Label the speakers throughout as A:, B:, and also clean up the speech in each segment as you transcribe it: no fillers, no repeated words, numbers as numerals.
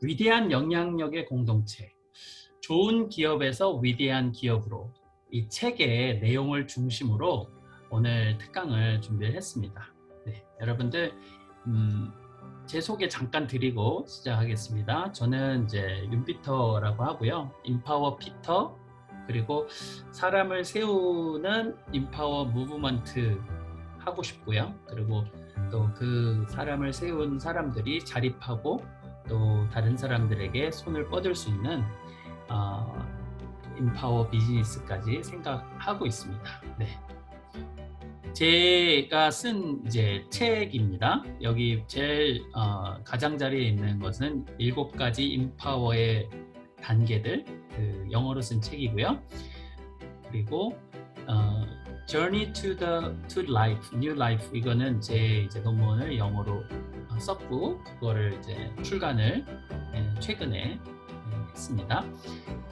A: 위대한 영향력의 공동체, 좋은 기업에서 위대한 기업으로, 이 책의 내용을 중심으로 오늘 특강을 준비를 했습니다. 네, 여러분들 제 소개 잠깐 드리고 시작하겠습니다. 저는 이제 윤피터라고 하고요. 인파워 피터, 그리고 사람을 세우는 인파워 무브먼트 하고 싶고요. 그리고 또 그 사람을 세운 사람들이 자립하고 또 다른 사람들에게 손을 뻗을 수 있는 인파워 비즈니스까지 생각하고 있습니다. 네. 제가 쓴 이제 책입니다. 여기 제일 가장자리에 있는 것은 7가지 인파워의 단계들, 그 영어로 쓴 책이고요. 그리고 Journey to Life, New Life, 이거는 제 이제 논문을 영어로 썼고 그거를 이제 출간을 최근에 했습니다.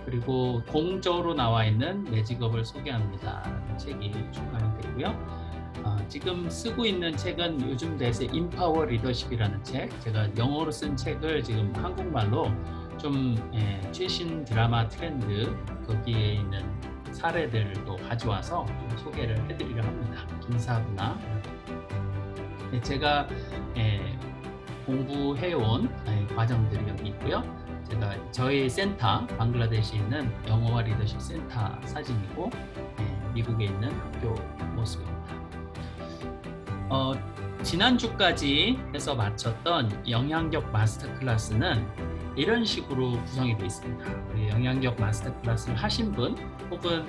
A: 그리고 공저로 나와 있는 내 직업을 소개합니다 라는 책이 출간이 되고요. 지금 쓰고 있는 책은 요즘 대세 인파워 리더십이라는 책, 제가 영어로 쓴 책을 지금 한국말로 좀 최신 드라마 트렌드 거기에 있는 사례들도 가져와서 좀 소개를 해드리려 합니다. 김사부나 네, 제가 공부해온 과정들이 여기 있고요. 제가 저희 센터, 방글라데시에 있는 영어와 리더십 센터 사진이고 미국에 있는 학교 모습입니다. 지난주까지 해서 마쳤던 영향력 마스터 클래스는 이런 식으로 구성이 되어 있습니다. 영향력 마스터 클래스를 하신 분 혹은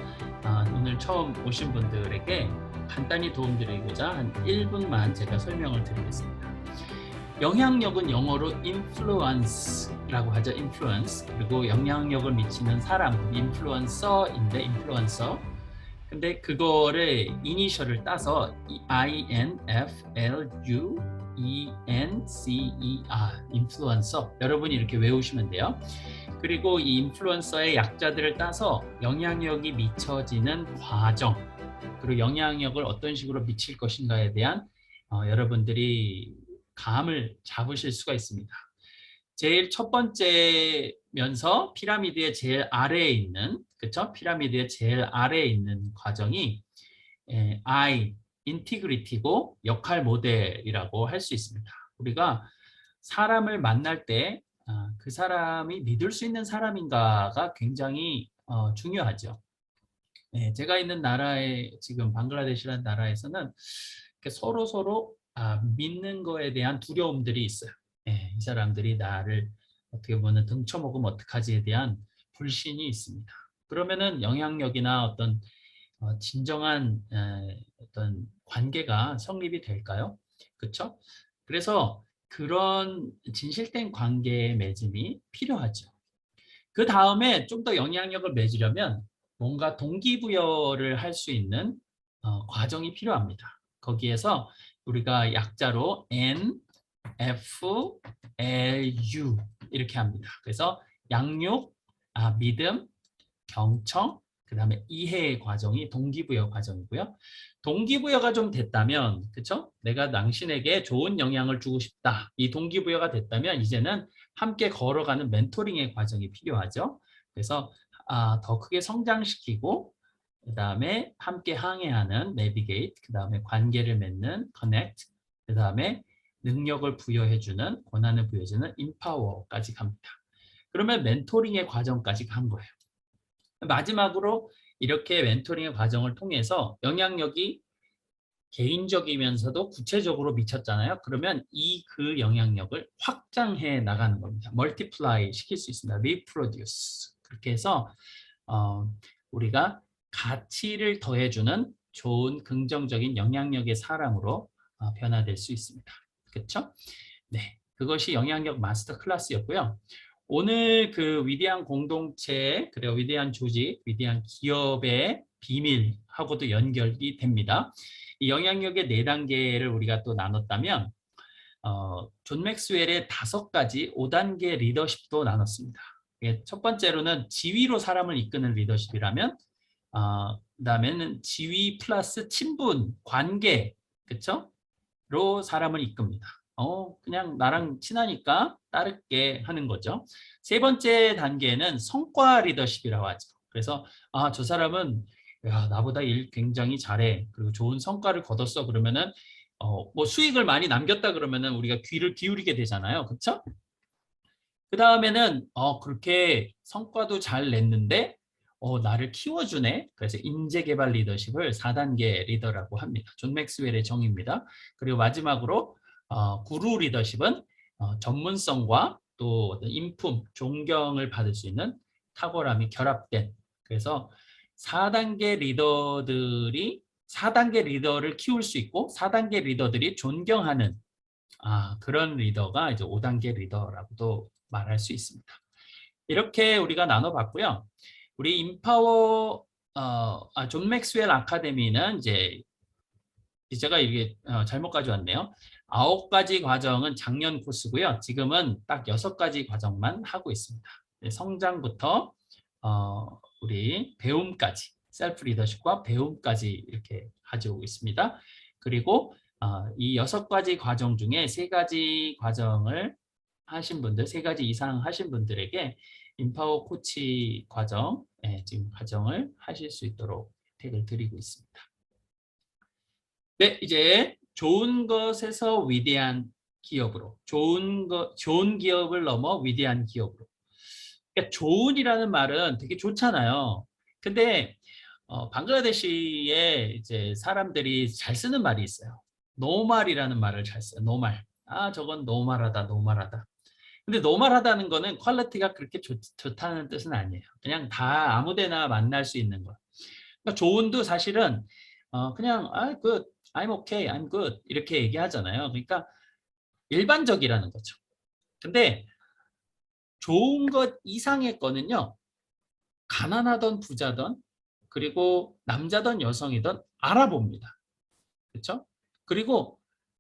A: 오늘 처음 오신 분들에게 간단히 도움드리고자 한 1분만 제가 설명을 드리겠습니다. 영향력은 영어로 influence라고 하죠. influence. 그리고 영향력을 미치는 사람, influencer인데 influencer. 근데 그거를 이니셜을 따서 INFLUENCER, 인플루언서, 여러분이 이렇게 외우시면 돼요. 그리고 이 인플루언서의 약자들을 따서 영향력이 미쳐지는 과정, 그리고 영향력을 어떤 식으로 미칠 것인가에 대한 여러분들이 감을 잡으실 수가 있습니다. 제일 첫 번째면서 피라미드의 제일 아래에 있는, 그렇죠? 피라미드의 제일 아래에 있는 과정이 I, 인티그리티고 역할 모델이라고 할 수 있습니다. 우리가 사람을 만날 때 그 사람이 믿을 수 있는 사람인가가 굉장히 중요하죠. 제가 있는 나라에, 지금 방글라데시라는 나라에서는 서로 믿는 거에 대한 두려움들이 있어요. 이 사람들이 나를 어떻게 보면 등쳐먹으면 어떡하지에 대한 불신이 있습니다. 그러면은 영향력이나 어떤 진정한 어떤 관계가 성립이 될까요? 그렇죠? 그래서 그런 진실된 관계의 맺음이 필요하죠. 그 다음에 좀 더 영향력을 맺으려면 뭔가 동기부여를 할 수 있는 과정이 필요합니다. 거기에서 우리가 약자로 N, F, L, U 이렇게 합니다. 그래서 양육, 믿음, 경청, 그 다음에 이해의 과정이 동기부여 과정이고요. 동기부여가 좀 됐다면, 그렇죠? 내가 당신에게 좋은 영향을 주고 싶다. 이 동기부여가 됐다면 이제는 함께 걸어가는 멘토링의 과정이 필요하죠. 그래서 더 크게 성장시키고, 그 다음에 함께 항해하는 내비게이트, 그 다음에 관계를 맺는 커넥트, 그 다음에 능력을 부여해주는, 권한을 부여해주는 인파워까지 갑니다. 그러면 멘토링의 과정까지 간 거예요. 마지막으로 이렇게 멘토링의 과정을 통해서 영향력이 개인적이면서도 구체적으로 미쳤잖아요. 그러면 그 영향력을 확장해 나가는 겁니다. 멀티플라이 시킬 수 있습니다. 리프로듀스. 그렇게 해서 우리가 가치를 더해주는 좋은 긍정적인 영향력의 사람으로 변화될 수 있습니다. 그렇죠? 네, 그것이 영향력 마스터 클래스였고요. 오늘 그 위대한 공동체, 그리고 위대한 조직, 위대한 기업의 비밀하고도 연결이 됩니다. 이 영향력의 4단계를 우리가 또 나눴다면 존 맥스웰의 5가지 5단계 리더십도 나눴습니다. 첫 번째로는 지위로 사람을 이끄는 리더십이라면 그다음에는 지위 플러스 친분, 관계, 그렇죠? 로 사람을 이끕니다. 그냥 나랑 친하니까 따를게 하는 거죠. 세 번째 단계는 성과 리더십이라고 하죠. 그래서 저 사람은 야, 나보다 일 굉장히 잘해. 그리고 좋은 성과를 거뒀어. 그러면은 뭐 수익을 많이 남겼다 그러면은 우리가 귀를 기울이게 되잖아요. 그렇죠? 그 다음에는 그렇게 성과도 잘 냈는데 나를 키워주네. 그래서 인재개발 리더십을 4단계 리더라고 합니다. 존 맥스웰의 정의입니다. 그리고 마지막으로 구루 리더십은 전문성과 또 어떤 인품, 존경을 받을 수 있는 탁월함이 결합된, 그래서 4단계 리더들이 4단계 리더를 키울 수 있고 4단계 리더들이 존경하는 그런 리더가 이제 5단계 리더라고도 말할 수 있습니다. 이렇게 우리가 나눠봤고요. 우리 인파워 존 맥스웰 아카데미는 이제 제가 이게 잘못 가져왔네요. 9가지 과정은 작년 코스고요. 지금은 딱 6가지 과정만 하고 있습니다. 성장부터 우리 배움까지, 셀프 리더십과 배움까지 이렇게 가져오고 있습니다. 그리고 이 6가지 과정 중에 3가지 과정을 하신 분들, 3가지 이상 하신 분들에게 인파워 코치 과정, 지금 과정을 하실 수 있도록 혜택을 드리고 있습니다. 네, 이제 좋은 것에서 위대한 기업으로, 좋은 기업을 넘어 위대한 기업으로. 그러니까 좋은이라는 말은 되게 좋잖아요. 근데 방글라데시에 이제 사람들이 잘 쓰는 말이 있어요. 노말이라는 말을 잘 써요. 노말. 저건 노말하다, 노말하다. 근데 노말하다는 거는 퀄리티가 그렇게 좋다는 뜻은 아니에요. 그냥 다 아무데나 만날 수 있는 거. 그러니까 좋은도 사실은 그냥 good, I'm okay, I'm good 이렇게 얘기하잖아요. 그러니까 일반적이라는 거죠. 근데 좋은 것 이상의 거는요, 가난하던 부자던 그리고 남자든 여성이든 알아봅니다. 그렇죠? 그리고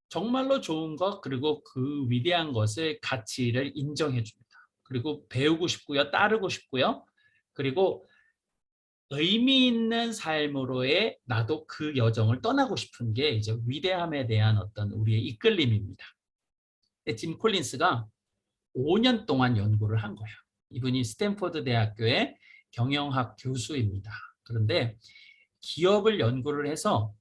A: 정말로 좋은 것, 그리고 그 위대한 것의 가치를 인정해 줍니다. 그리고 배우고 싶고요, 따르고 싶고요. 그리고 의미 있는 삶으로의 나도 그 여정을 떠나고 싶은 게 이제 위대함에 대한 어떤 우리의 이끌림입니다. 짐 콜린스가 5년 동안 연구를 한 거예요. 이분이 스탠포드 대학교의 경영학 교수입니다. 그런데 기업을 연구를 해서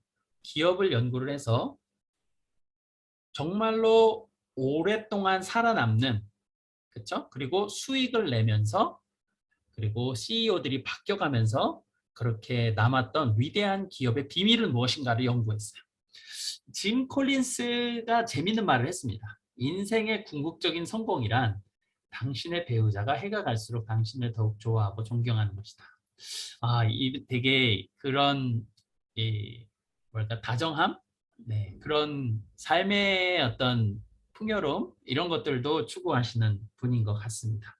A: 정말로 오랫동안 살아남는, 그렇죠? 그리고 수익을 내면서, 그리고 CEO들이 바뀌어가면서 그렇게 남았던 위대한 기업의 비밀은 무엇인가를 연구했어요. 짐 콜린스가 재밌는 말을 했습니다. 인생의 궁극적인 성공이란 당신의 배우자가 해가 갈수록 당신을 더욱 좋아하고 존경하는 것이다. 이 되게 그런 뭐랄까 다정함, 네, 그런 삶의 어떤 풍요로움 이런 것들도 추구하시는 분인 것 같습니다.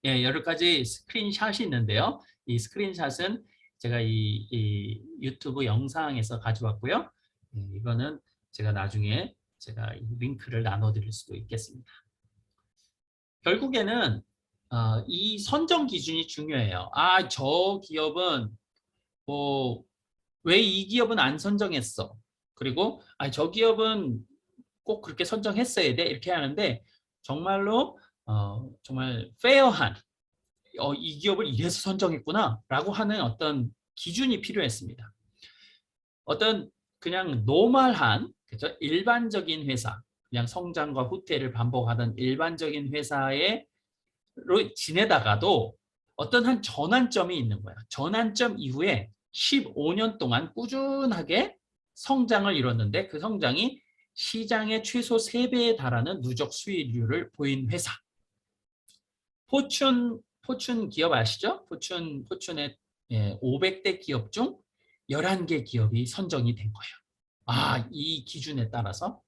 A: 예, 여러 가지 스크린샷이 있는데요. 이 스크린샷은 제가 이 유튜브 영상에서 가져왔고요. 이거는 제가 나중에 제가 이 링크를 나눠드릴 수도 있겠습니다. 결국에는 이 선정 기준이 중요해요. 저 기업은 뭐 왜 이 기업은 안 선정했어? 그리고 저 기업은 꼭 그렇게 선정했어야 돼? 이렇게 하는데 정말로 정말 페어한 이 기업을 이래서 선정했구나 라고 하는 어떤 기준이 필요했습니다. 어떤 그냥 노멀한, 그렇죠? 일반적인 회사, 그냥 성장과 후퇴를 반복하던 일반적인 회사로 지내다가도 어떤 한 전환점이 있는 거야. 전환점 이후에 15년 동안 꾸준하게 성장을 이뤘는데 그 성장이 시장의 최소 3배에 달하는 누적 수익률을 보인 회사. 포춘 기업 아시죠? 포춘의 500대 기업 중 11개 기업이 선정이 된 거예요. 이 기준에 따라서.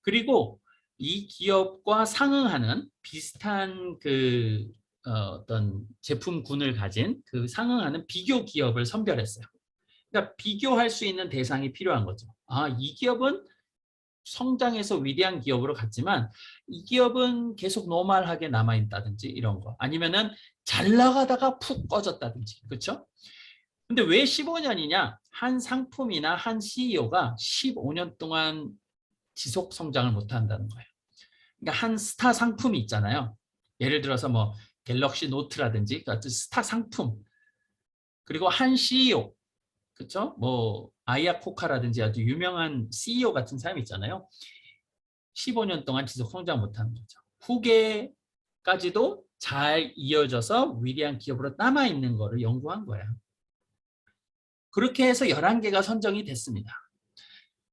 A: 그리고 이 기업과 상응하는 비슷한 그 어떤 제품군을 가진 그 상응하는 비교 기업을 선별했어요. 그러니까 비교할 수 있는 대상이 필요한 거죠. 이 기업은 성장해서 위대한 기업으로 갔지만 이 기업은 계속 노멀하게 남아있다든지 이런 거, 아니면은 잘 나가다가 푹 꺼졌다든지, 그렇죠? 근데 왜 15년이냐? 한 상품이나 한 CEO가 15년 동안 지속 성장을 못 한다는 거예요. 그러니까 한 스타 상품이 있잖아요. 예를 들어서 뭐 갤럭시 노트라든지 같은 스타 상품, 그리고 한 CEO, 그렇죠? 뭐 아이아 코카라든지 아주 유명한 CEO 같은 사람이 있잖아요. 15년 동안 지속 성장 못하는 거죠. 후계까지도 잘 이어져서 위대한 기업으로 남아있는 거를 연구한 거예요. 그렇게 해서 11개가 선정이 됐습니다.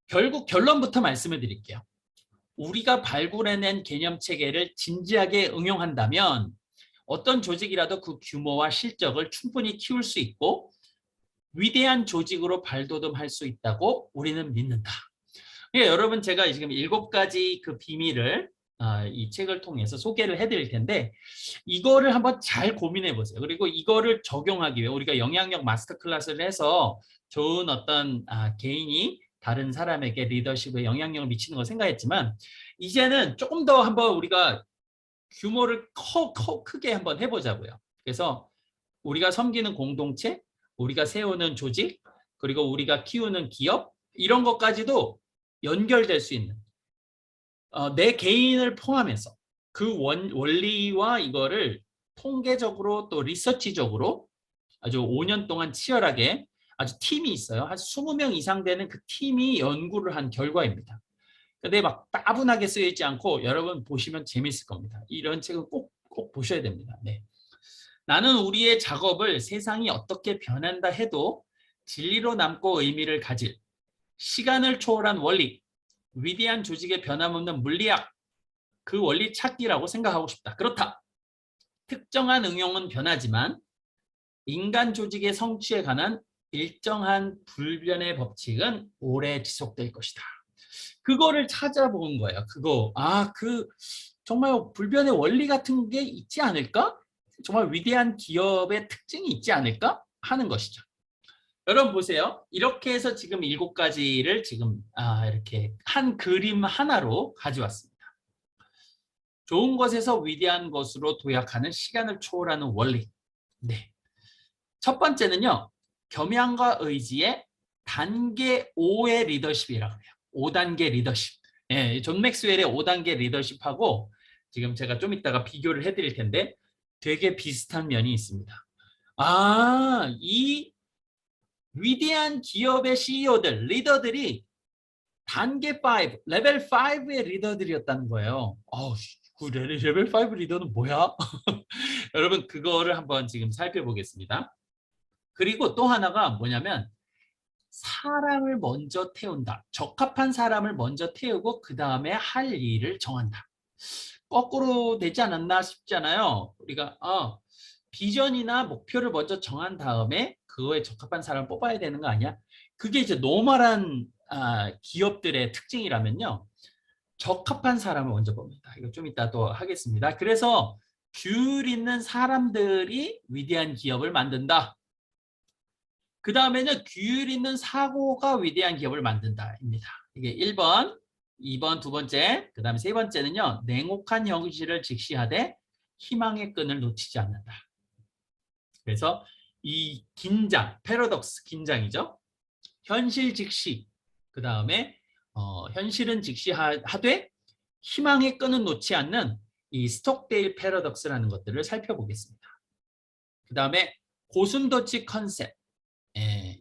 A: 결국 결론부터 말씀을 드릴게요. 우리가 발굴해낸 개념체계를 진지하게 응용한다면 어떤 조직이라도 그 규모와 실적을 충분히 키울 수 있고 위대한 조직으로 발돋움할 수 있다고 우리는 믿는다. 여러분, 제가 지금 7가지 그 비밀을 이 책을 통해서 소개를 해드릴 텐데 이거를 한번 잘 고민해 보세요. 그리고 이거를 적용하기 위해 우리가 영향력 마스터 클래스를 해서 좋은 어떤 개인이 다른 사람에게 리더십에 영향력을 미치는 걸 생각했지만 이제는 조금 더 한번 우리가 규모를 크게 한번 해보자고요. 그래서 우리가 섬기는 공동체, 우리가 세우는 조직, 그리고 우리가 키우는 기업, 이런 것까지도 연결될 수 있는 내 개인을 포함해서 그 원리와 이거를 통계적으로 또 리서치적으로 아주 5년 동안 치열하게 아주 팀이 있어요. 한 20명 이상 되는 그 팀이 연구를 한 결과입니다. 근데 막 따분하게 쓰여 있지 않고 여러분 보시면 재밌을 겁니다. 이런 책은 꼭 보셔야 됩니다. 네. 나는 우리의 작업을 세상이 어떻게 변한다 해도 진리로 남고 의미를 가질 시간을 초월한 원리, 위대한 조직의 변함없는 물리학, 그 원리 찾기라고 생각하고 싶다. 그렇다. 특정한 응용은 변하지만 인간 조직의 성취에 관한 일정한 불변의 법칙은 오래 지속될 것이다. 그거를 찾아본 거예요. 정말 불변의 원리 같은 게 있지 않을까? 정말 위대한 기업의 특징이 있지 않을까? 하는 것이죠. 여러분 보세요. 이렇게 해서 지금 7가지를 지금 이렇게 한 그림 하나로 가져왔습니다. 좋은 것에서 위대한 것으로 도약하는 시간을 초월하는 원리. 네. 첫 번째는요. 겸양과 의지의 단계 5의 리더십이라고 해요. 5단계 리더십. 예, 존 맥스웰의 5단계 리더십하고 지금 제가 좀 이따가 비교를 해드릴 텐데 되게 비슷한 면이 있습니다. 이 위대한 기업의 CEO들, 리더들이 단계 5, 레벨 5의 리더들이었다는 거예요. 그 레벨 5 리더는 뭐야? 여러분 그거를 한번 지금 살펴보겠습니다. 그리고 또 하나가 뭐냐면 사람을 먼저 태운다. 적합한 사람을 먼저 태우고 그 다음에 할 일을 정한다. 거꾸로 되지 않았나 싶잖아요. 우리가 비전이나 목표를 먼저 정한 다음에 그거에 적합한 사람을 뽑아야 되는 거 아니야? 그게 이제 노멀한 기업들의 특징이라면요. 적합한 사람을 먼저 봅니다. 이거 좀 이따 또 하겠습니다. 그래서 규율 있는 사람들이 위대한 기업을 만든다. 그 다음에는 규율 있는 사고가 위대한 기업을 만든다입니다. 이게 1번, 2번, 두 번째, 그 다음에 세 번째는요. 냉혹한 현실을 직시하되 희망의 끈을 놓치지 않는다. 그래서 이 긴장, 패러독스, 긴장이죠. 현실 직시, 그 다음에 현실은 직시하되 희망의 끈은 놓지 않는 이 스톡데일 패러독스라는 것들을 살펴보겠습니다. 그 다음에 고슴도치 컨셉.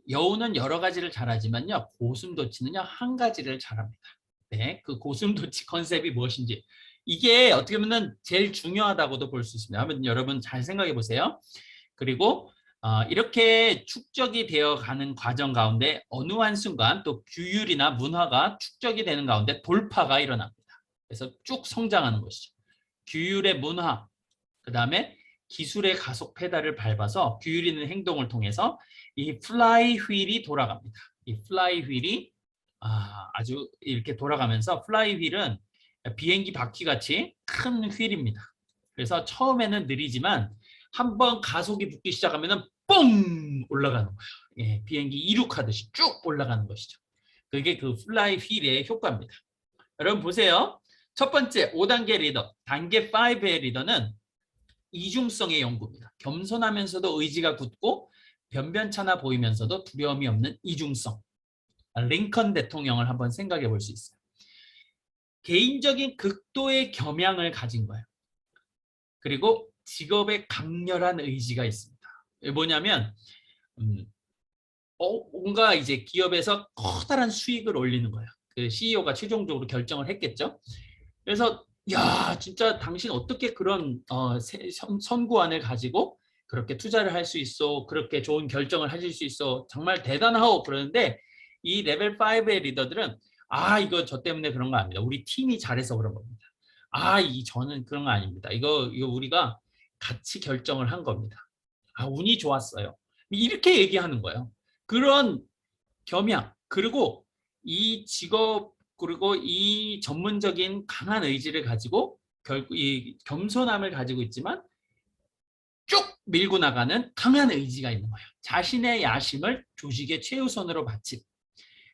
A: 여우는 여러 가지를 잘하지만요. 고슴도치는요. 한 가지를 잘합니다. 네, 그 고슴도치 컨셉이 무엇인지. 이게 어떻게 보면 제일 중요하다고도 볼 수 있습니다. 한번 여러분 잘 생각해 보세요. 그리고 이렇게 축적이 되어 가는 과정 가운데 어느 한순간 또 규율이나 문화가 축적이 되는 가운데 돌파가 일어납니다. 그래서 쭉 성장하는 것이죠. 규율의 문화, 그 다음에 기술의 가속 페달을 밟아서 규율 있는 행동을 통해서 이 플라이 휠이 돌아갑니다. 이 플라이 휠이 아주 이렇게 돌아가면서 플라이 휠은 비행기 바퀴 같이 큰 휠입니다. 그래서 처음에는 느리지만 한번 가속이 붙기 시작하면 뽕 올라가는 거예요. 예, 비행기 이륙하듯이 쭉 올라가는 것이죠. 그게 그 플라이 휠의 효과입니다. 여러분 보세요. 첫 번째 5단계 리더, 단계 5의 리더는 이중성의 연구입니다. 겸손하면서도 의지가 굳고 변변찮아 보이면서도 두려움이 없는 이중성. 링컨 대통령을 한번 생각해 볼 수 있어요. 개인적인 극도의 겸양을 가진 거예요. 그리고 직업에 강렬한 의지가 있습니다. 뭐냐면 뭔가 이제 기업에서 커다란 수익을 올리는 거예요. 그 CEO가 최종적으로 결정을 했겠죠. 그래서 야 진짜 당신 어떻게 그런 선구안을 가지고 그렇게 투자를 할 수 있어, 그렇게 좋은 결정을 하실 수 있어, 정말 대단하오. 그러는데 이 레벨 5의 리더들은 이거 저 때문에 그런 거 아닙니다. 우리 팀이 잘해서 그런 겁니다. 저는 그런 거 아닙니다. 이거 우리가 같이 결정을 한 겁니다. 운이 좋았어요. 이렇게 얘기하는 거예요. 그런 겸양, 그리고 이 직업, 그리고 이 전문적인 강한 의지를 가지고 결국 이 겸손함을 가지고 있지만 쭉 밀고 나가는 강한 의지가 있는 거예요. 자신의 야심을 조직의 최우선으로 바친.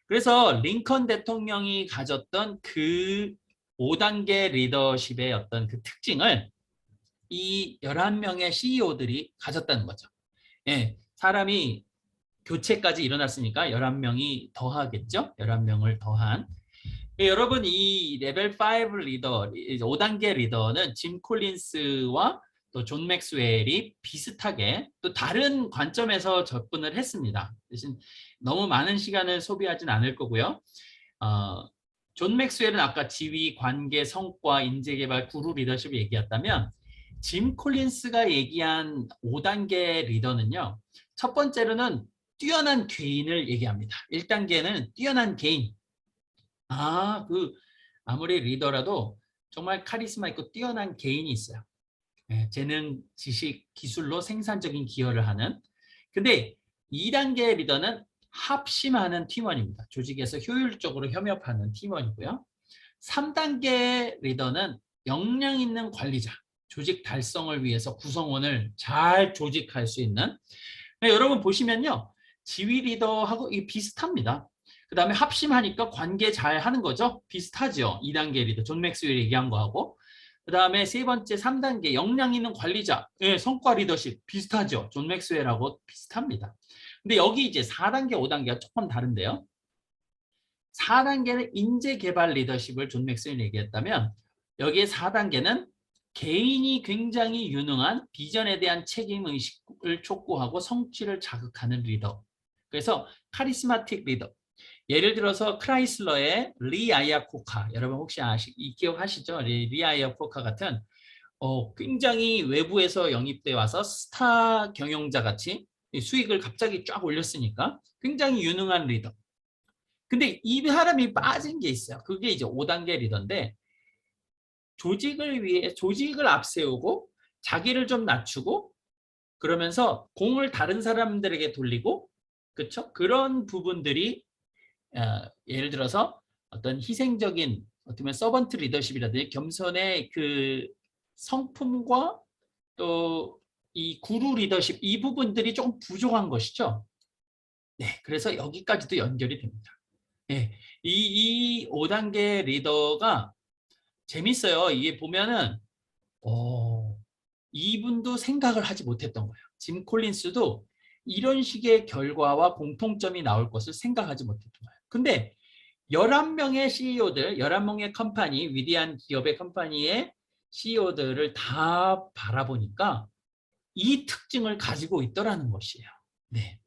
A: 그래서 링컨 대통령이 가졌던 그 5단계 리더십의 어떤 그 특징을 이 11명의 CEO들이 가졌다는 거죠. 예, 사람이 교체까지 일어났으니까 11명이 더하겠죠? 11명을 더한. 여러분 이 레벨 5 리더, 5단계 리더는 짐 콜린스와 또 존 맥스웰이 비슷하게 또 다른 관점에서 접근을 했습니다. 대신 너무 많은 시간을 소비하진 않을 거고요. 존 맥스웰은 아까 지위, 관계, 성과, 인재개발, 구루 리더십을 얘기했다면 짐 콜린스가 얘기한 5단계 리더는요. 첫 번째로는 뛰어난 개인을 얘기합니다. 1단계는 뛰어난 개인. 아무리 리더라도 정말 카리스마 있고 뛰어난 개인이 있어요. 재능, 지식, 기술로 생산적인 기여를 하는. 근데 2단계 리더는 합심하는 팀원입니다. 조직에서 효율적으로 협업하는 팀원이고요. 3단계 리더는 역량 있는 관리자. 조직 달성을 위해서 구성원을 잘 조직할 수 있는. 여러분 보시면요. 지휘 리더하고 이게 비슷합니다. 그 다음에 합심하니까 관계 잘 하는 거죠. 비슷하죠. 2단계 리더, 존 맥스웰이 얘기한 거하고. 그 다음에 세 번째 3단계 역량 있는 관리자, 성과 리더십 비슷하죠. 존 맥스웰하고 비슷합니다. 근데 여기 이제 4단계, 5단계가 조금 다른데요. 4단계는 인재 개발 리더십을 존 맥스웰이 얘기했다면 여기에 4단계는 개인이 굉장히 유능한 비전에 대한 책임의식을 촉구하고 성취를 자극하는 리더. 그래서 카리스마틱 리더. 예를 들어서 크라이슬러의 리 아이아코카, 여러분 혹시 기억하시죠? 리 아이아코카 같은 굉장히 외부에서 영입돼 와서 스타 경영자 같이 수익을 갑자기 쫙 올렸으니까 굉장히 유능한 리더. 근데 이 사람이 빠진 게 있어요. 그게 이제 5단계 리더인데 조직을 앞세우고 자기를 좀 낮추고 그러면서 공을 다른 사람들에게 돌리고, 그렇죠? 그런 부분들이 예를 들어서 어떤 희생적인 어떻게 서번트 리더십이라든지 겸손의 그 성품과 또 이 구루 리더십, 이 부분들이 조금 부족한 것이죠. 네, 그래서 여기까지도 연결이 됩니다. 네, 이 5단계 리더가 재밌어요. 이게 보면은 이분도 생각을 하지 못했던 거예요. 짐 콜린스도 이런 식의 결과와 공통점이 나올 것을 생각하지 못했던 거예요. 근데 11명의 CEO들, 11명의 컴퍼니, 위대한 기업의 컴퍼니의 CEO들을 다 바라보니까 이 특징을 가지고 있더라는 것이에요. 네.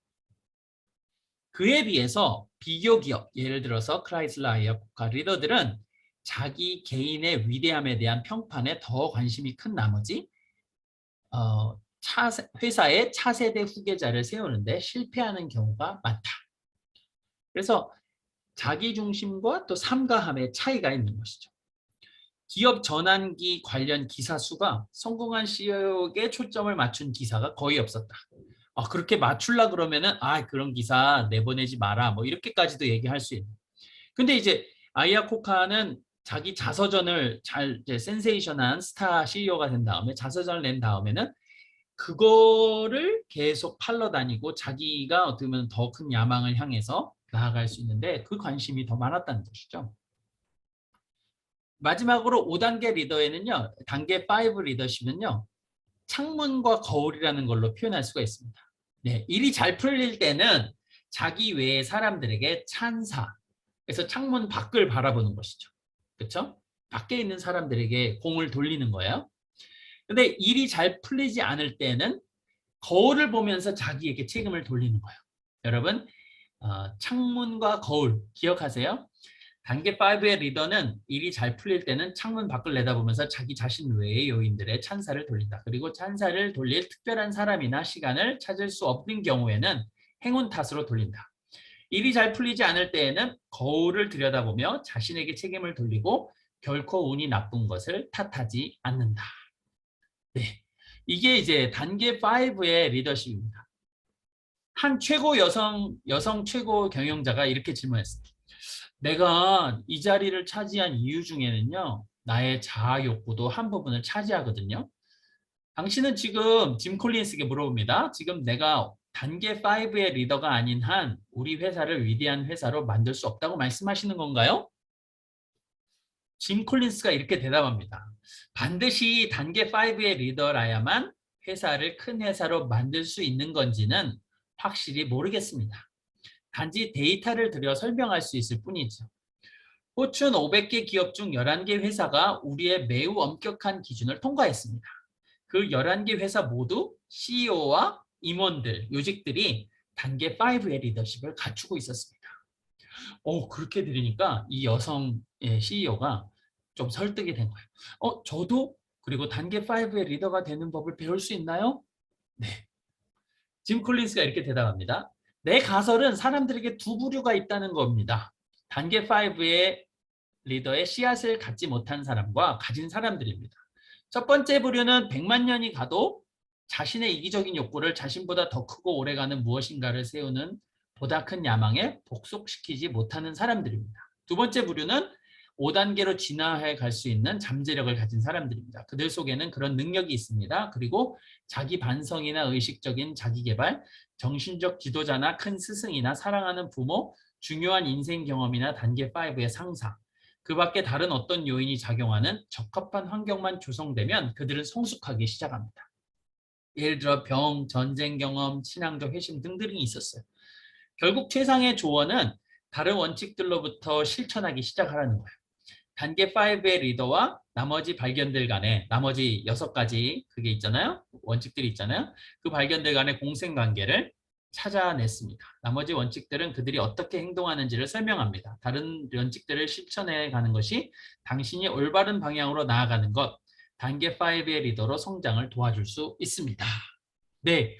A: 그에 비해서 비교 기업, 예를 들어서 크라이슬러, 아이아코카 리더들은 자기 개인의 위대함에 대한 평판에 더 관심이 큰 나머지 회사의 차세대 후계자를 세우는데 실패하는 경우가 많다. 그래서 자기중심과 또 삼가함의 차이가 있는 것이죠. 기업 전환기 관련 기사 수가 성공한 CEO에게 초점을 맞춘 기사가 거의 없었다. 그렇게 맞추려 그러면은 그런 기사 내보내지 마라, 뭐 이렇게까지도 얘기할 수 있는. 근데 이제 아이아코카는 자기 자서전을 이제 센세이션한 스타 CEO가 된 다음에 자서전을 낸 다음에는 그거를 계속 팔러 다니고 자기가 어떻게 보면 더 큰 야망을 향해서 나아갈 수 있는데 그 관심이 더 많았다는 것이죠. 마지막으로 5단계 리더에는요, 단계 5 리더십은요, 창문과 거울이라는 걸로 표현할 수가 있습니다. 네, 일이 잘 풀릴 때는 자기 외의 사람들에게 찬사, 그래서 창문 밖을 바라보는 것이죠. 그렇죠? 밖에 있는 사람들에게 공을 돌리는 거예요. 근데 일이 잘 풀리지 않을 때는 거울을 보면서 자기에게 책임을 돌리는 거예요. 여러분, 창문과 거울 기억하세요? 단계 5의 리더는 일이 잘 풀릴 때는 창문 밖을 내다보면서 자기 자신 외의 요인들의 찬사를 돌린다. 그리고 찬사를 돌릴 특별한 사람이나 시간을 찾을 수 없는 경우에는 행운 탓으로 돌린다. 일이 잘 풀리지 않을 때에는 거울을 들여다보며 자신에게 책임을 돌리고 결코 운이 나쁜 것을 탓하지 않는다. 네, 이게 이제 단계 5의 리더십입니다. 한 최고 여성 최고 경영자가 이렇게 질문했습니다. 내가 이 자리를 차지한 이유 중에는요, 나의 자아 욕구도 한 부분을 차지하거든요. 당신은 지금 짐 콜린스에게 물어봅니다. 지금 내가 단계 5의 리더가 아닌 한 우리 회사를 위대한 회사로 만들 수 없다고 말씀하시는 건가요? 짐 콜린스가 이렇게 대답합니다. 반드시 단계 5의 리더라야만 회사를 큰 회사로 만들 수 있는 건지는 확실히 모르겠습니다. 단지 데이터를 들여 설명할 수 있을 뿐이죠. 포춘 500개 기업 중 11개 회사가 우리의 매우 엄격한 기준을 통과했습니다. 그 11개 회사 모두 CEO와 임원들, 요직들이 단계 5의 리더십을 갖추고 있었습니다. 그렇게 들으니까 이 여성의 CEO가 좀 설득이 된 거예요. 저도 그리고 단계 5의 리더가 되는 법을 배울 수 있나요? 네. 짐 콜린스가 이렇게 대답합니다. 내 가설은 사람들에게 두 부류가 있다는 겁니다. 단계 5의 리더의 씨앗을 갖지 못한 사람과 가진 사람들입니다. 첫 번째 부류는 100만 년이 가도 자신의 이기적인 욕구를 자신보다 더 크고 오래가는 무엇인가를 세우는 보다 큰 야망에 복속시키지 못하는 사람들입니다. 두 번째 부류는 5단계로 진화해 갈 수 있는 잠재력을 가진 사람들입니다. 그들 속에는 그런 능력이 있습니다. 그리고 자기 반성이나 의식적인 자기개발, 정신적 지도자나 큰 스승이나 사랑하는 부모, 중요한 인생 경험이나 단계 5의 상사, 그 밖에 다른 어떤 요인이 작용하는 적합한 환경만 조성되면 그들은 성숙하기 시작합니다. 예를 들어 병, 전쟁 경험, 신앙적 회심 등등이 있었어요. 결국 최상의 조언은 다른 원칙들로부터 실천하기 시작하라는 거예요. 단계 5의 리더와 나머지 발견들 간에 나머지 6가지 그게 있잖아요. 원칙들이 있잖아요. 그 발견들 간의 공생관계를 찾아냈습니다. 나머지 원칙들은 그들이 어떻게 행동하는지를 설명합니다. 다른 원칙들을 실천해 가는 것이 당신이 올바른 방향으로 나아가는 것, 단계 5의 리더로 성장을 도와줄 수 있습니다. 네,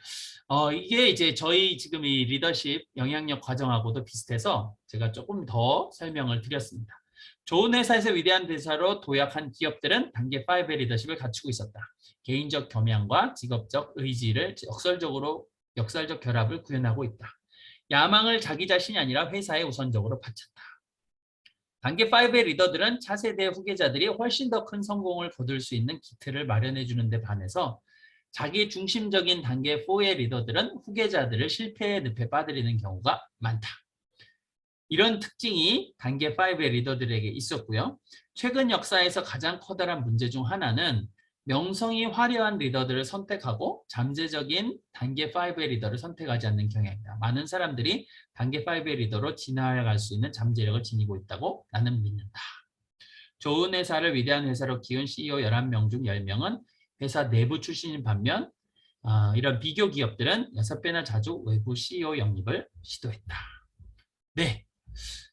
A: 이게 이제 저희 지금 이 리더십 영향력 과정하고도 비슷해서 제가 조금 더 설명을 드렸습니다. 좋은 회사에서 위대한 대사로 도약한 기업들은 단계 5의 리더십을 갖추고 있었다. 개인적 겸양과 직업적 의지를 역설적 결합을 구현하고 있다. 야망을 자기 자신이 아니라 회사에 우선적으로 바쳤다. 단계 5의 리더들은 차세대 후계자들이 훨씬 더 큰 성공을 거둘 수 있는 기틀을 마련해 주는 데 반해서 자기 중심적인 단계 4의 리더들은 후계자들을 실패의 늪에 빠뜨리는 경우가 많다. 이런 특징이 단계 5의 리더들에게 있었고요. 최근 역사에서 가장 커다란 문제 중 하나는 명성이 화려한 리더들을 선택하고 잠재적인 단계 5의 리더를 선택하지 않는 경향이다. 많은 사람들이 단계 5의 리더로 진화해 갈 수 있는 잠재력을 지니고 있다고 나는 믿는다. 좋은 회사를 위대한 회사로 키운 CEO 11명 중 10명은 회사 내부 출신인 반면 이런 비교 기업들은 6배나 자주 외부 CEO 영입을 시도했다. 네,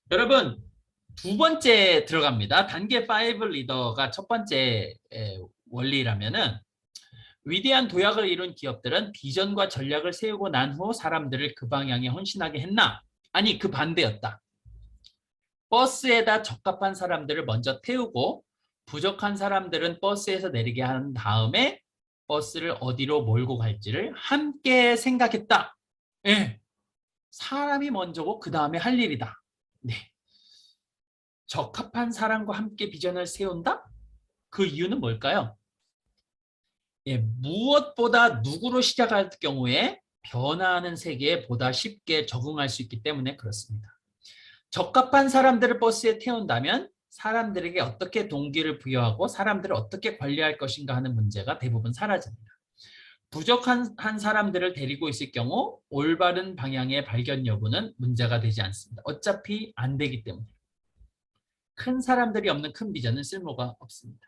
A: 여러분 두 번째 들어갑니다. 단계 5 리더가 첫 번째 원리라면은 위대한 도약을 이룬 기업들은 비전과 전략을 세우고 난 후 사람들을 그 방향에 헌신하게 했나? 아니, 그 반대였다. 버스에다 적합한 사람들을 먼저 태우고 부족한 사람들은 버스에서 내리게 한 다음에 버스를 어디로 몰고 갈지를 함께 생각했다. 예. 사람이 먼저고 그 다음에 할 일이다. 네. 적합한 사람과 함께 비전을 세운다? 그 이유는 뭘까요? 예, 무엇보다 누구로 시작할 경우에 변화하는 세계에 보다 쉽게 적응할 수 있기 때문에 그렇습니다. 적합한 사람들을 버스에 태운다면 사람들에게 어떻게 동기를 부여하고 사람들을 어떻게 관리할 것인가 하는 문제가 대부분 사라집니다. 부족한 사람들을 데리고 있을 경우 올바른 방향의 발견 여부는 문제가 되지 않습니다. 어차피 안 되기 때문에. 큰 사람들이 없는 큰 비전은 쓸모가 없습니다.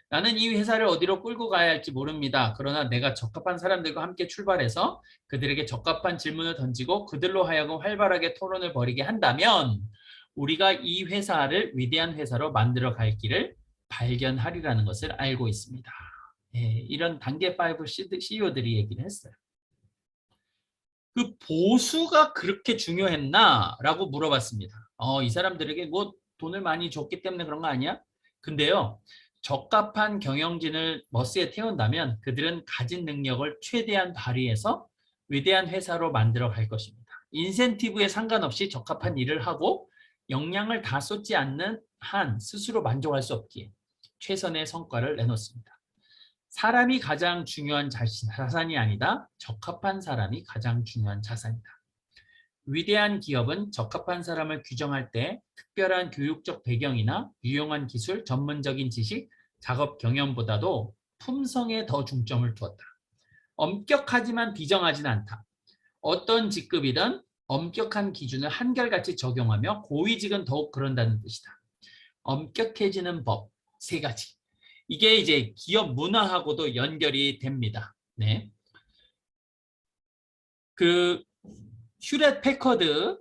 A: 나는 이 회사를 어디로 끌고 가야 할지 모릅니다. 그러나 내가 적합한 사람들과 함께 출발해서 그들에게 적합한 질문을 던지고 그들로 하여금 활발하게 토론을 벌이게 한다면 우리가 이 회사를 위대한 회사로 만들어 갈 길을 발견하리라는 것을 알고 있습니다. 예, 이런 단계 5 CEO들이 얘기를 했어요. 그 보수가 그렇게 중요했나? 라고 물어봤습니다. 이 사람들에게 뭐 돈을 많이 줬기 때문에 그런 거 아니야? 근데요, 적합한 경영진을 버스에 태운다면 그들은 가진 능력을 최대한 발휘해서 위대한 회사로 만들어 갈 것입니다. 인센티브에 상관없이 적합한 일을 하고 역량을 다 쏟지 않는 한 스스로 만족할 수 없기에 최선의 성과를 내놓습니다. 사람이 가장 중요한 자산이 아니다. 적합한 사람이 가장 중요한 자산이다. 위대한 기업은 적합한 사람을 규정할 때 특별한 교육적 배경이나 유용한 기술, 전문적인 지식, 작업 경험보다도 품성에 더 중점을 두었다. 엄격하지만 비정하진 않다. 어떤 직급이든 엄격한 기준을 한결같이 적용하며 고위직은 더욱 그런다는 뜻이다. 엄격해지는 법 3가지. 이게 이제 기업 문화하고도 연결이 됩니다. 네. 그 휴렛 패커드,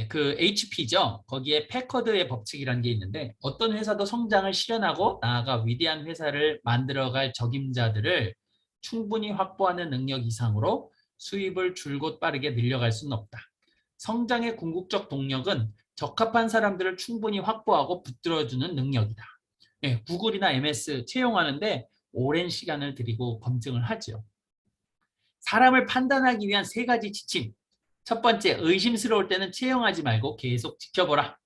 A: 그 HP죠. 거기에 패커드의 법칙이라는 게 있는데 어떤 회사도 성장을 실현하고 나아가 위대한 회사를 만들어갈 적임자들을 충분히 확보하는 능력 이상으로 수입을 줄곧 빠르게 늘려갈 수는 없다. 성장의 궁극적 동력은 적합한 사람들을 충분히 확보하고 붙들어주는 능력이다. 구글이나 MS 채용하는데 오랜 시간을 들이고 검증을 하죠. 사람을 판단하기 위한 3가지 지침. 첫 번째, 의심스러울 때는 채용하지 말고 계속 지켜보라.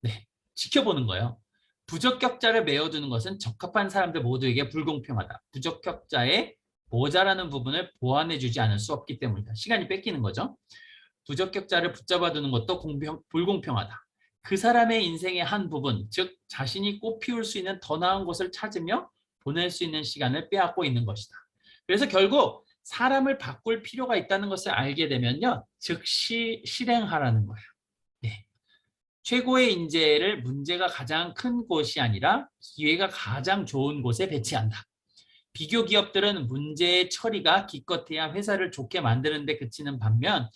A: 네, 지켜보는 거예요. 부적격자를 메워두는 것은 적합한 사람들 모두에게 불공평하다. 부적격자의 모자라는 부분을 보완해주지 않을 수 없기 때문이다. 시간이 뺏기는 거죠. 부적격자를 붙잡아두는 것도 불공평하다. 그 사람의 인생의 한 부분, 즉 자신이 꽃피울 수 있는 더 나은 곳을 찾으며 보낼 수 있는 시간을 빼앗고 있는 것이다. 그래서 결국 사람을 바꿀 필요가 있다는 것을 알게 되면요, 즉시 실행하라는 거예요. 네. 최고의 인재를 문제가 가장 큰 곳이 아니라 기회가 가장 좋은 곳에 배치한다. 비교 기업들은 문제의 처리가 기껏해야 회사를 좋게 만드는 데 그치는 반면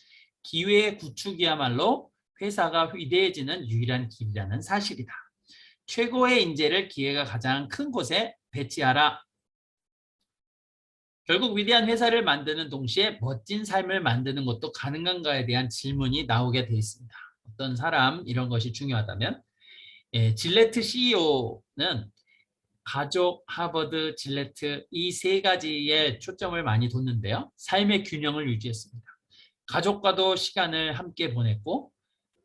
A: 기회의 구축이야말로 회사가 위대해지는 유일한 길이라는 사실이다. 최고의 인재를 기회가 가장 큰 곳에 배치하라. 결국 위대한 회사를 만드는 동시에 멋진 삶을 만드는 것도 가능한가에 대한 질문이 나오게 돼 있습니다. 어떤 사람 이런 것이 중요하다면 질레트 CEO는 가족, 하버드, 질레트 이 3가지에 초점을 많이 뒀는데요. 삶의 균형을 유지했습니다. 가족과도 시간을 함께 보냈고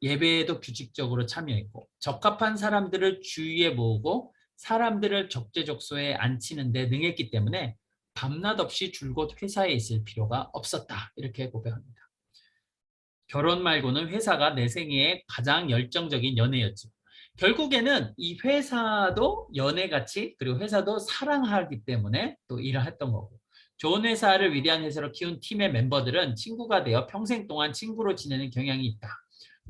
A: 예배에도 규칙적으로 참여했고 적합한 사람들을 주위에 모으고 사람들을 적재적소에 앉히는 데 능했기 때문에 밤낮 없이 줄곧 회사에 있을 필요가 없었다. 이렇게 고백합니다. 결혼 말고는 회사가 내 생애의 가장 열정적인 연애였죠. 결국에는 이 회사도 연애같이 그리고 회사도 사랑하기 때문에 또 일을 했던 거고 좋은 회사를 위대한 회사로 키운 팀의 멤버들은 친구가 되어 평생 동안 친구로 지내는 경향이 있다.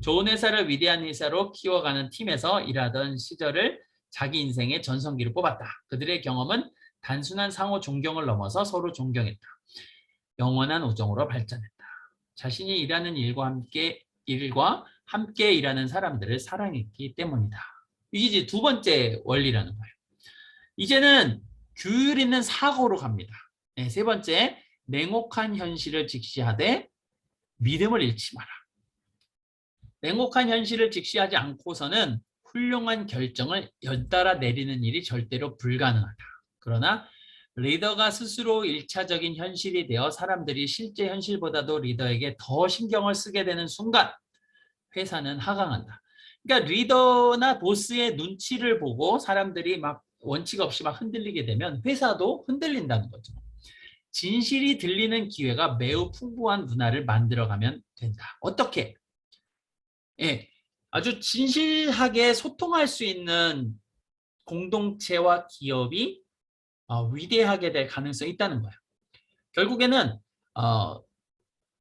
A: 좋은 회사를 위대한 회사로 키워가는 팀에서 일하던 시절을 자기 인생의 전성기로 뽑았다. 그들의 경험은 단순한 상호 존경을 넘어서 서로 존경했다. 영원한 우정으로 발전했다. 자신이 일하는 일과 함께 일하는 사람들을 사랑했기 때문이다. 이게 이제 2번째 원리라는 거예요. 이제는 규율 있는 사고로 갑니다. 3번째, 냉혹한 현실을 직시하되 믿음을 잃지 마라. 냉혹한 현실을 직시하지 않고서는 훌륭한 결정을 연달아 내리는 일이 절대로 불가능하다. 그러나 리더가 스스로 1차적인 현실이 되어 사람들이 실제 현실보다도 리더에게 더 신경을 쓰게 되는 순간 회사는 하강한다. 그러니까 리더나 보스의 눈치를 보고 사람들이 막 원칙 없이 막 흔들리게 되면 회사도 흔들린다는 거죠. 진실이 들리는 기회가 매우 풍부한 문화를 만들어가면 된다. 어떻게? 아주 진실하게 소통할 수 있는 공동체와 기업이 위대하게 될 가능성이 있다는 거예요. 결국에는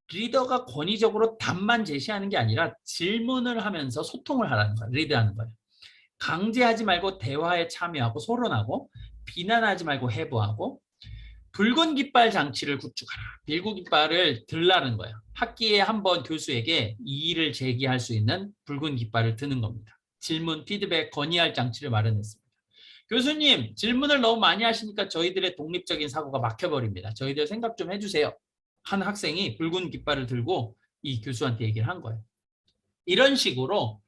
A: 리더가 권위적으로 답만 제시하는 게 아니라 질문을 하면서 소통을 하라는 거예요. 리드하는 거예요. 강제하지 말고 대화에 참여하고 토론하고, 비난하지 말고 해부하고, 붉은 깃발 장치를 구축하라. 붉은 깃발을 들라는 거예요. 학기에 한 번 교수에게 이의를 제기할 수 있는 붉은 깃발을 드는 겁니다. 질문, 피드백, 건의할 장치를 마련했습니다. 교수님, 질문을 너무 많이 하시니까 저희들의 독립적인 사고가 막혀버립니다. 저희들 생각 좀 해주세요. 한 학생이 붉은 깃발을 들고 이 교수한테 얘기를 한 거예요. 이런 식으로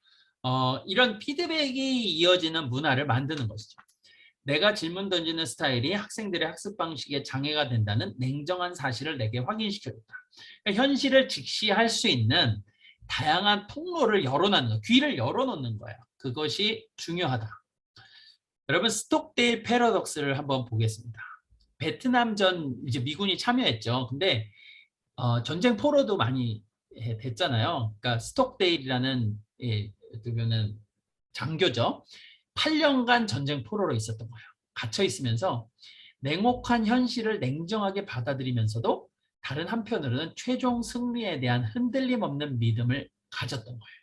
A: 이런 피드백이 이어지는 문화를 만드는 것이죠. 내가 질문 던지는 스타일이 학생들의 학습 방식에 장애가 된다는 냉정한 사실을 내게 확인시켜줬다. 그러니까 현실을 직시할 수 있는 다양한 통로를 열어놓는 거, 귀를 열어놓는 거예요. 그것이 중요하다. 여러분, 스톡데일 패러독스를 한번 보겠습니다. 베트남전 이제 미군이 참여했죠. 근데 전쟁 포로도 많이 됐잖아요. 그러니까 스톡데일이라는 어떻게보면 장교죠. 8년간 전쟁 포로로 있었던 거예요. 갇혀 있으면서 냉혹한 현실을 냉정하게 받아들이면서도 다른 한편으로는 최종 승리에 대한 흔들림 없는 믿음을 가졌던 거예요.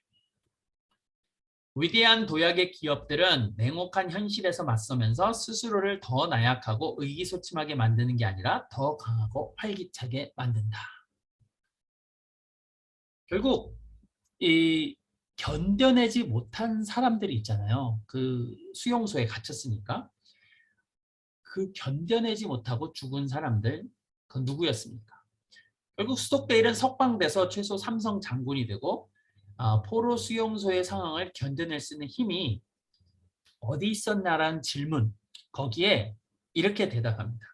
A: 위대한 도약의 기업들은 냉혹한 현실에서 맞서면서 스스로를 더 나약하고 의기소침하게 만드는 게 아니라 더 강하고 활기차게 만든다. 결국 이 견뎌내지 못한 사람들이 있잖아요. 그 수용소에 gat혔으니까. 그 견뎌내지 못하고 죽은 사람들, 그건 누구였습니까? 결국 스톡데일은 석방돼서 최소 3성 장군이 되고 포로 수용소의 상황을 견뎌낼 수 있는 힘이 어디 있었나라는 질문, 거기에 이렇게 대답합니다.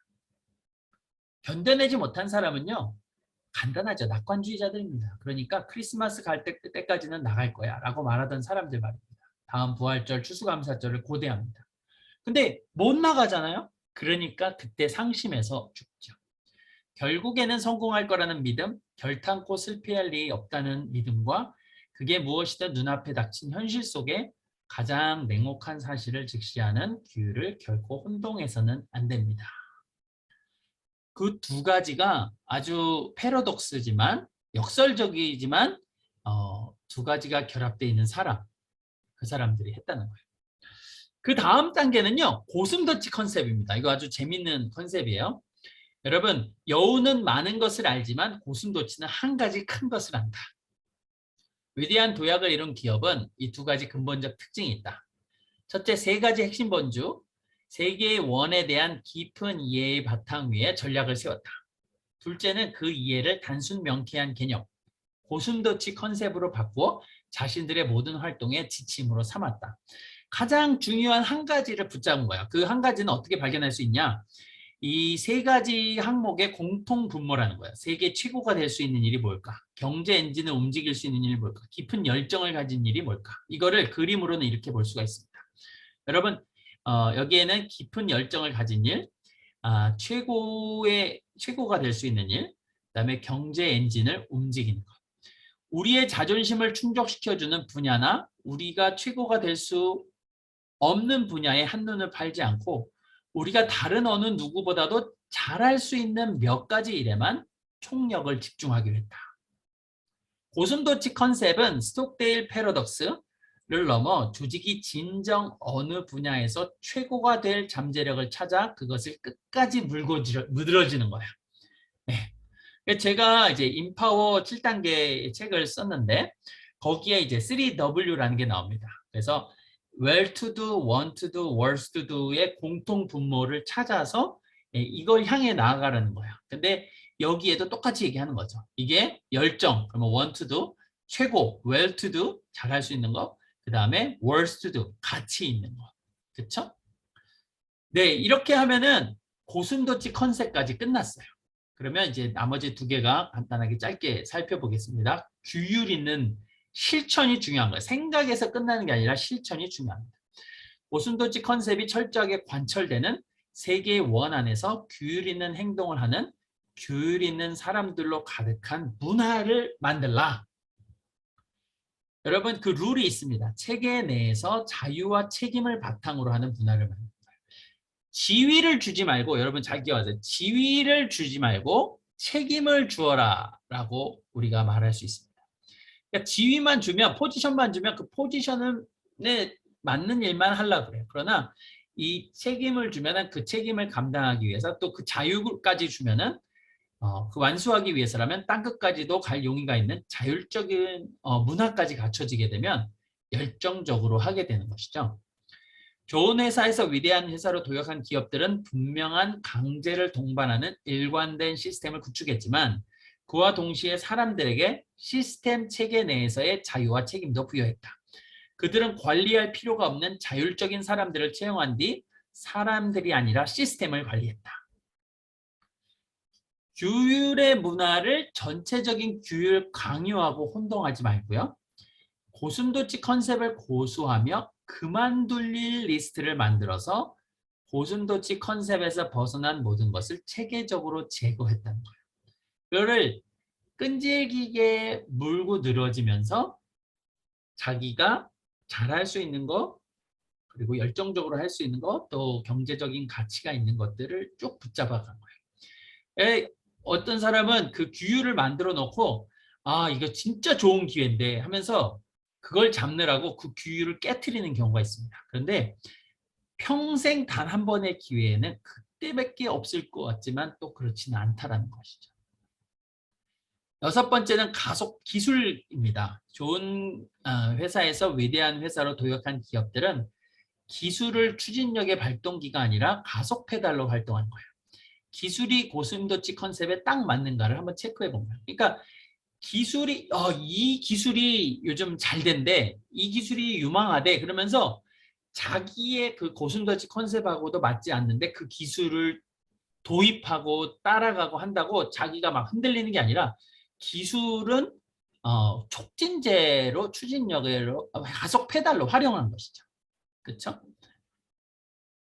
A: 견뎌내지 못한 사람은요, 간단하죠. 낙관주의자들입니다. 그러니까 크리스마스 갈 때까지는 나갈 거야 라고 말하던 사람들 말입니다. 다음 부활절, 추수감사절을 고대합니다. 근데 못 나가잖아요. 그러니까 그때 상심해서 죽죠. 결국에는 성공할 거라는 믿음, 결탄코 실패할 일이 없다는 믿음과 그게 무엇이든 눈앞에 닥친 현실 속에 가장 냉혹한 사실을 직시하는 규율을 결코 혼동해서는 안 됩니다. 그 두 가지가 아주 패러독스지만 역설적이지만 두 가지가 결합되어 있는 사람, 그 사람들이 했다는 거예요. 그 다음 단계는요, 고슴도치 컨셉입니다. 이거 아주 재밌는 컨셉이에요. 여러분, 여우는 많은 것을 알지만 고슴도치는 한 가지 큰 것을 안다. 위대한 도약을 이룬 기업은 이 두 가지 근본적 특징이 있다. 첫째, 세 가지 핵심 본주, 세계의 원에 대한 깊은 이해의 바탕 위에 전략을 세웠다. 둘째는 그 이해를 단순 명쾌한 개념, 고슴도치 컨셉으로 바꾸어 자신들의 모든 활동의 지침으로 삼았다. 가장 중요한 한 가지를 붙잡은 거야. 그 한 가지는 어떻게 발견할 수 있냐? 이 세 가지 항목의 공통 분모라는 거야. 세계 최고가 될 수 있는 일이 뭘까? 경제 엔진을 움직일 수 있는 일이 뭘까? 깊은 열정을 가진 일이 뭘까? 이거를 그림으로는 이렇게 볼 수가 있습니다. 여러분, 여기에는 깊은 열정을 가진 일, 최고가 될 수 있는 일, 그다음에 경제 엔진을 움직이는 것. 우리의 자존심을 충족시켜주는 분야나 우리가 최고가 될 수 없는 분야에 한눈을 팔지 않고 우리가 다른 어느 누구보다도 잘할 수 있는 몇 가지 일에만 총력을 집중하기로 했다. 고슴도치 컨셉은 스톡데일 패러독스를 넘어 조직이 진정 어느 분야에서 최고가 될 잠재력을 찾아 그것을 끝까지 물들어지는 거야. 네. 제가 이제 인파워 7단계 책을 썼는데 거기에 이제 3W라는 게 나옵니다. 그래서 well to do, want to do, worth to do의 공통 분모를 찾아서 이걸 향해 나아가라는 거야. 근데 여기에도 똑같이 얘기하는 거죠. 이게 열정, 그러면 want to do, 최고, well to do, 잘할 수 있는 거, 그 다음에 worth to do, 가치 있는 거. 그쵸? 네, 이렇게 하면은 고슴도치 컨셉까지 끝났어요. 그러면 이제 나머지 두 개가 간단하게 짧게 살펴보겠습니다. 규율 있는 실천이 중요한 거예요. 생각에서 끝나는 게 아니라 실천이 중요합니다. 고슴도치 컨셉이 철저하게 관철되는 세계의 원 안에서 규율 있는 행동을 하는 규율 있는 사람들로 가득한 문화를 만들라. 여러분, 그 룰이 있습니다. 체계 내에서 자유와 책임을 바탕으로 하는 문화를 만든다. 지위를 주지 말고, 여러분 잘 기억하세요. 지위를 주지 말고 책임을 주어라 라고 우리가 말할 수 있습니다. 그러니까 지위만 주면, 포지션만 주면 그 포지션에 맞는 일만 하려고 그래요. 그러나 이 책임을 주면은 그 책임을 감당하기 위해서 또 그 자유까지 주면은 그 완수하기 위해서라면 땅끝까지도 갈 용의가 있는 자율적인 문화까지 갖춰지게 되면 열정적으로 하게 되는 것이죠. 좋은 회사에서 위대한 회사로 도약한 기업들은 분명한 강제를 동반하는 일관된 시스템을 구축했지만 그와 동시에 사람들에게 시스템 체계 내에서의 자유와 책임도 부여했다. 그들은 관리할 필요가 없는 자율적인 사람들을 채용한 뒤 사람들이 아니라 시스템을 관리했다. 규율의 문화를 전체적인 규율 강요하고 혼동하지 말고요. 고슴도치 컨셉을 고수하며 그만둘 일 리스트를 만들어서 고슴도치 컨셉에서 벗어난 모든 것을 체계적으로 제거했다는 거예요. 그거를 끈질기게 물고 늘어지면서 자기가 잘할 수 있는 거, 그리고 열정적으로 할 수 있는 것, 또 경제적인 가치가 있는 것들을 쭉 붙잡아 간 거예요. 어떤 사람은 그 규율을 만들어 놓고 아 이거 진짜 좋은 기회인데 하면서 그걸 잡느라고 그 규율을 깨트리는 경우가 있습니다. 그런데 평생 단 한 번의 기회에는 그때밖에 없을 것 같지만 또 그렇지는 않다라는 것이죠. 여섯 번째는 가속 기술입니다. 좋은 회사에서 위대한 회사로 도약한 기업들은 기술을 추진력의 발동기가 아니라 가속 페달로 활동하는 거예요. 기술이 고슴도치 컨셉에 딱 맞는가를 한번 체크해 본 거예요. 그러니까 기술이 이 기술이 요즘 잘 된대, 이 기술이 유망하대 그러면서 자기의 그 고슴도치 컨셉하고도 맞지 않는데 그 기술을 도입하고 따라가고 한다고 자기가 막 흔들리는 게 아니라 기술은 촉진제로 추진력으로 가속 페달로 활용한 것이죠. 그렇죠?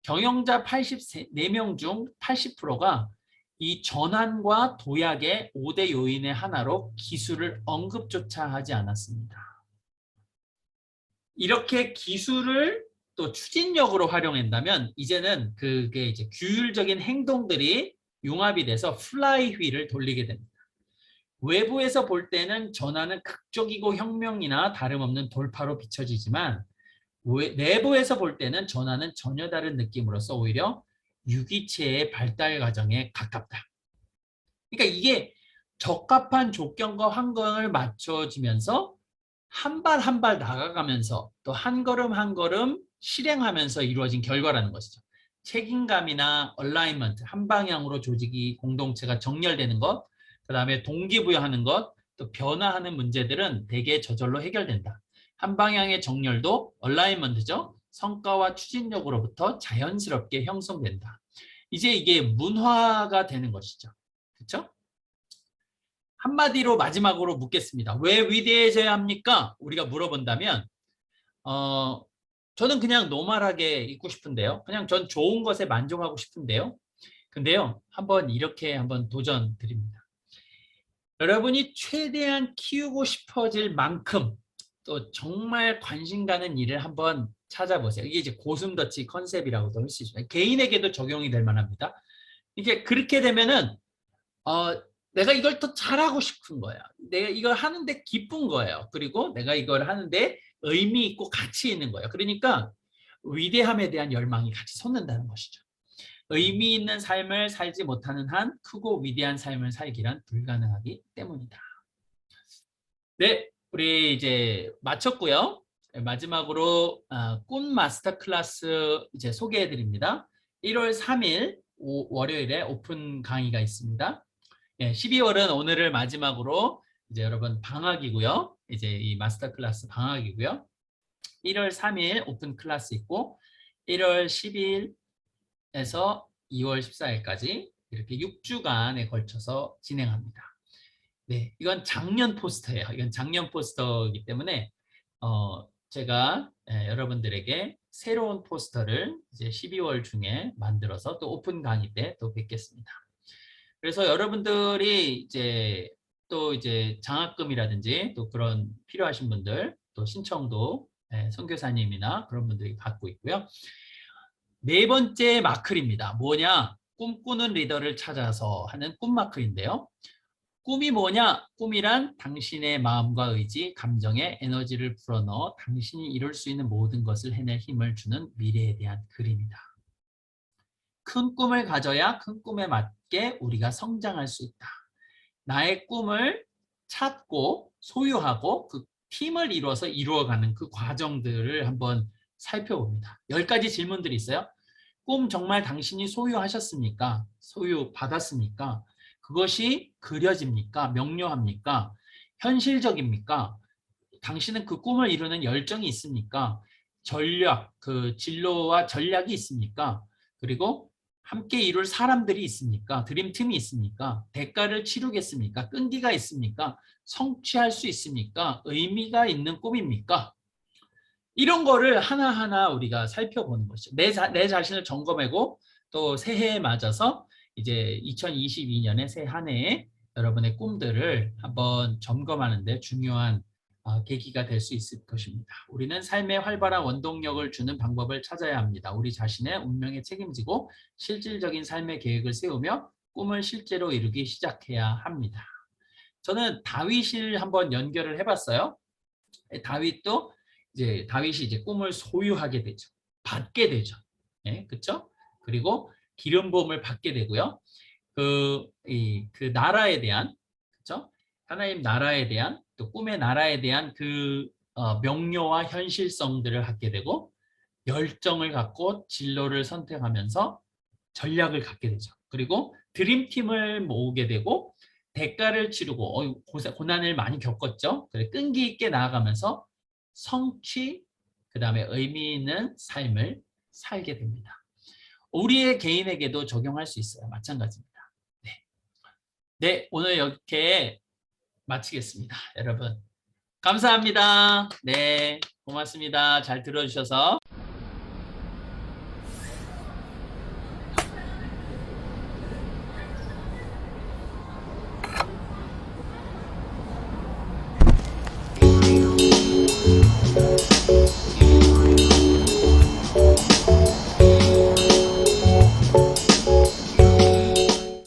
A: 경영자 84명 중 80%가 이 전환과 도약의 5대 요인의 하나로 기술을 언급조차 하지 않았습니다. 이렇게 기술을 또 추진력으로 활용한다면 이제는 그게 이제 규율적인 행동들이 융합이 돼서 플라이 휠을 돌리게 됩니다. 외부에서 볼 때는 전환은 극적이고 혁명이나 다름없는 돌파로 비춰지지만 내부에서 볼 때는 전환은 전혀 다른 느낌으로서 오히려 유기체의 발달 과정에 가깝다. 그러니까 이게 적합한 조건과 환경을 맞춰지면서 한 발 한 발 나아가면서 또 한 걸음 한 걸음 실행하면서 이루어진 결과라는 것이죠. 책임감이나 얼라이먼트, 한 방향으로 조직이 공동체가 정렬되는 것, 그 다음에 동기부여하는 것, 또 변화하는 문제들은 대개 저절로 해결된다. 한 방향의 정렬도 얼라이먼트죠. 성과와 추진력으로부터 자연스럽게 형성된다. 이제 이게 문화가 되는 것이죠. 그렇죠? 한마디로 마지막으로 묻겠습니다. 왜 위대해져야 합니까? 우리가 물어본다면 저는 그냥 노멀하게 있고 싶은데요. 그냥 전 좋은 것에 만족하고 싶은데요. 근데요. 한번 이렇게 한번 도전 드립니다. 여러분이 최대한 키우고 싶어질 만큼 또 정말 관심 가는 일을 한번 찾아보세요. 이게 이제 고슴도치 컨셉이라고도 할 수 있습니다. 개인에게도 적용이 될 만합니다. 이게 그렇게 되면은 내가 이걸 더 잘하고 싶은 거야. 내가 이걸 하는데 기쁜 거예요. 그리고 내가 이걸 하는데 의미 있고 가치 있는 거예요. 그러니까 위대함에 대한 열망이 같이 솟는다는 것이죠. 의미 있는 삶을 살지 못하는 한 크고 위대한 삶을 살기란 불가능하기 때문이다. 네, 우리 이제 마쳤고요. 마지막으로 꿈 마스터 클래스 이제 소개해 드립니다. 1월 3일 월요일에 오픈 강의가 있습니다. 12월은 오늘을 마지막으로 이제 여러분 방학이고요. 이제 이 마스터 클래스 방학이고요. 1월 3일 오픈 클래스 있고 1월 10일에서 2월 14일까지 이렇게 6주간에 걸쳐서 진행합니다. 네, 이건 작년 포스터예요. 이건 작년 포스터이기 때문에 제가 여러분들에게 새로운 포스터를 이제 12월 중에 만들어서 또 오픈 강의 때 또 뵙겠습니다. 그래서 여러분들이 이제 또 이제 장학금이라든지 또 그런 필요하신 분들 또 신청도 선교사님이나 그런 분들이 받고 있고요. 네 번째 마클입니다. 뭐냐? 꿈꾸는 리더를 찾아서 하는 꿈 마클인데요. 꿈이 뭐냐? 꿈이란 당신의 마음과 의지, 감정에 에너지를 불어넣어 당신이 이룰 수 있는 모든 것을 해낼 힘을 주는 미래에 대한 그림이다. 큰 꿈을 가져야 큰 꿈에 맞게 우리가 성장할 수 있다. 나의 꿈을 찾고 소유하고 그 팀을 이뤄서 이루어가는 그 과정들을 한번 살펴봅니다. 10가지 질문들이 있어요. 꿈 정말 당신이 소유하셨습니까? 소유받았습니까? 그것이 그려집니까? 명료합니까? 현실적입니까? 당신은 그 꿈을 이루는 열정이 있습니까? 전략, 그 진로와 전략이 있습니까? 그리고 함께 이룰 사람들이 있습니까? 드림팀이 있습니까? 대가를 치르겠습니까? 끈기가 있습니까? 성취할 수 있습니까? 의미가 있는 꿈입니까? 이런 거를 하나하나 우리가 살펴보는 것이죠. 내 자신을 점검하고 또 새해에 맞아서 이제 2022년의 새 한 해에 여러분의 꿈들을 한번 점검하는 데 중요한 계기가 될 수 있을 것입니다. 우리는 삶에 활발한 원동력을 주는 방법을 찾아야 합니다. 우리 자신의 운명에 책임지고 실질적인 삶의 계획을 세우며 꿈을 실제로 이루기 시작해야 합니다. 저는 다윗을 한번 연결을 해봤어요. 다윗도 다윗이 이제 꿈을 소유하게 되죠. 받게 되죠. 예, 그렇죠? 그리고 기름 부음을 받게 되고요. 그 나라에 대한, 그렇죠? 하나님 나라에 대한 또 꿈의 나라에 대한 그 명료와 현실성들을 갖게 되고 열정을 갖고 진로를 선택하면서 전략을 갖게 되죠. 그리고 드림팀을 모으게 되고 대가를 치르고 고난을 많이 겪었죠. 그래 끈기 있게 나아가면서 성취, 그 다음에 의미 있는 삶을 살게 됩니다. 우리의 개인에게도 적용할 수 있어요. 마찬가지입니다. 네, 네 오늘 이렇게 마치겠습니다. 여러분 감사합니다. 네, 고맙습니다. 잘 들어주셔서.